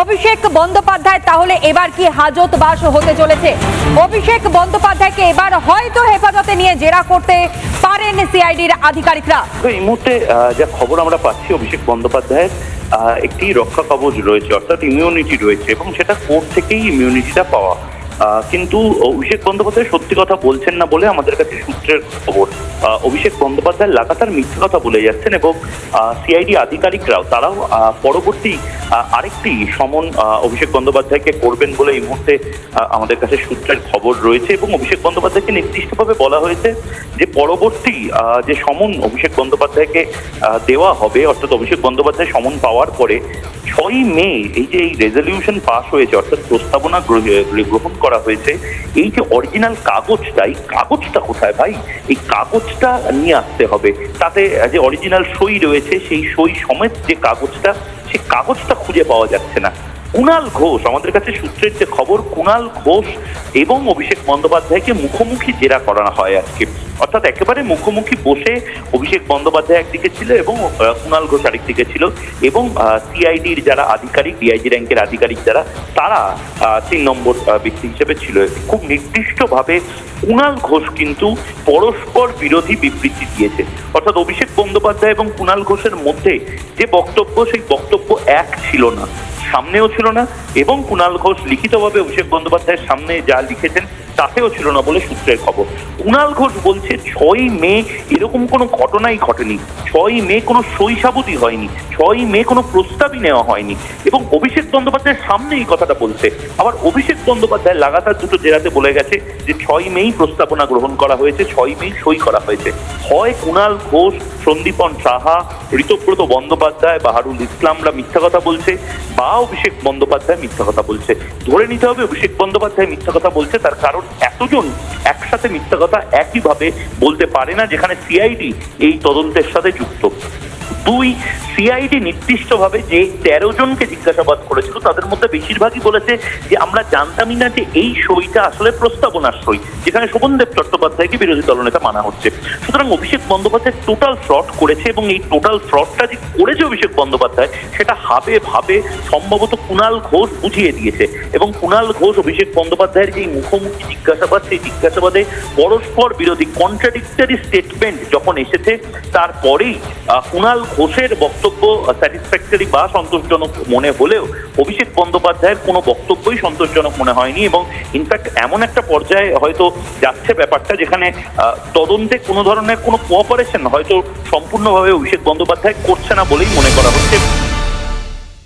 অভিষেক বন্দ্যোপাধ্যায় তাহলে এবার কি হাজতবাস হতে চলেছে? অভিষেক বন্দ্যোপাধ্যায়কে এবার হয়তো হেফাজতে নিয়ে জেরা করতে পারেন সিআইডির আধিকারিকরা। এই মুহূর্তে যা খবর আমরা পাচ্ছি, অভিষেক বন্দ্যোপাধ্যায়ের একটি রক্ষা কবচ রয়েছে, অর্থাৎ ইমিউনিটি রয়েছে, এবং সেটা কোর্ট থেকেই ইমিউনিটিটা পাওয়া। কিন্তু অভিষেক বন্দ্যোপাধ্যায় সত্যি কথা বলছেন না বলে আমাদের কাছে সূত্রের খবর। অভিষেক বন্দ্যোপাধ্যায় লাগাতার মিথ্যে কথা বলে যাচ্ছেন, এবং সিআইডি আধিকারিকরাও তারাও পরবর্তী আরেকটি সমন অভিষেক বন্দ্যোপাধ্যায়কে করবেন বলে এই মুহূর্তে আমাদের কাছে সূত্রের খবর রয়েছে। এবং অভিষেক বন্দ্যোপাধ্যায়কে নির্দিষ্টভাবে বলা হয়েছে যে পরবর্তী যে সমন অভিষেক বন্দ্যোপাধ্যায়কে দেওয়া হবে, অর্থাৎ অভিষেক বন্দ্যোপাধ্যায় সমন পাওয়ার পরে 6ই মে এই যে এই রেজলিউশন পাস হয়েছে, অর্থাৎ প্রস্তাবনা গ্রহণ করা হয়েছে, এই যে অরিজিনাল কাগজটা, এই কাগজটা কোথায় ভাই? এই কাগজটা নিয়ে আসতে হবে। তাতে যে অরিজিনাল সই রয়েছে, সেই সই সমেত যে কাগজটা, সেই কাগজটা খুঁজে পাওয়া যাচ্ছে না। কুণাল ঘোষ, আমাদের কাছে সূত্রের যে খবর, কুণাল ঘোষ এবং অভিষেক বন্দ্যোপাধ্যায়কে মুখোমুখি জেরা করানো হয় আজকে। অর্থাৎ একেবারে মুখোমুখি বসে অভিষেক বন্দ্যোপাধ্যায় একদিকে ছিল এবং কুণাল ঘোষ আরেকদিকে ছিল, এবং সিআইডির যারা আধিকারিক, ডিআইজি র্যাঙ্কের আধিকারিক যারা, তারা 3 নম্বর ব্যক্তি হিসেবে ছিল। খুব নির্দিষ্টভাবে কুণাল ঘোষ কিন্তু পরস্পর বিরোধী বিবৃতি দিয়েছে। অর্থাৎ অভিষেক বন্দ্যোপাধ্যায় এবং কুণাল ঘোষের মধ্যে যে বক্তব্য, সেই বক্তব্য এক ছিল না, সামনেও ছিল না, এবং কুণাল ঘোষ লিখিতভাবে অভিষেক বন্দ্যোপাধ্যায়ের সামনে যা লিখেছেন তাতেও ছিল না বলে সূত্রের খবর। কুণাল ঘোষ বলছে 6ই মে এরকম কোনো ঘটনাই ঘটেনি, 6ই মে কোনো সই সাবুতি হয়নি, 6ই মে কোনো প্রস্তাবই নেওয়া হয়নি, এবং অভিষেক বন্দ্যোপাধ্যায়ের সামনে এই কথাটা বলছে। আবার অভিষেক বন্দ্যোপাধ্যায় লাগাতার দুটো জেরাতে বলে গেছে যে 6ই মেই প্রস্তাবনা গ্রহণ করা হয়েছে, 6ই মেই সই করা হয়েছে। হয় কুণাল ঘোষ, সন্দীপন সাহা, ঋতব্রত বন্দ্যোপাধ্যায়, বাহারুল ইসলামরা মিথ্যা কথা বলছে, বা অভিষেক বন্দ্যোপাধ্যায় মিথ্যা কথা বলছে। ধরে নিতে হবে অভিষেক বন্দ্যোপাধ্যায় মিথ্যা কথা বলছে, তার কারণ এতজন একসাথে মিথ্যা কথা একইভাবে বলতে পারে না, যেখানে সিআইডি এই তদন্তের সাথে যুক্ত। 2, সিআইডি নির্দিষ্টভাবে যে 13 জনকে জিজ্ঞাসাবাদ করেছিল, তাদের মধ্যে বেশিরভাগই বলেছে যে আমরা জানতামই না যে এই সইটা আসলে প্রস্তাবনার সই, যেখানে শোভনদেব চট্টোপাধ্যায়কে বিরোধী দলনেতা মানা হচ্ছে। সুতরাং অভিষেক বন্দ্যোপাধ্যায় টোটাল ফ্রড করেছে, এবং এই টোটাল ফ্রডটা যে করেছে অভিষেক বন্দ্যোপাধ্যায়, সেটা হাবে ভাবে সম্ভবত কুণাল ঘোষ বুঝিয়ে দিয়েছে। এবং কুণাল ঘোষ অভিষেক বন্দ্যোপাধ্যায়ের যে মুখোমুখি জিজ্ঞাসাবাদ, সেই জিজ্ঞাসাবাদে পরস্পর বিরোধী কন্ট্রাডিক্টরি স্টেটমেন্ট যখন এসেছে, তারপরেই কুণাল ঘোষের বক্তব্য স্যাটিসফ্যাক্টরি বা সন্তোষজনক মনে হলেও অভিষেক বন্দ্যোপাধ্যায়ের কোনো বক্তব্যই সন্তোষজনক মনে হয়নি। এবং ইনফ্যাক্ট এমন একটা পর্যায়ে হয়তো যাচ্ছে ব্যাপারটা, যেখানে তদন্তে কোনো ধরনের কোনো কোঅপারেশন হয়তো সম্পূর্ণভাবে অভিষেক বন্দ্যোপাধ্যায় করছে না বলেই মনে করা হচ্ছে।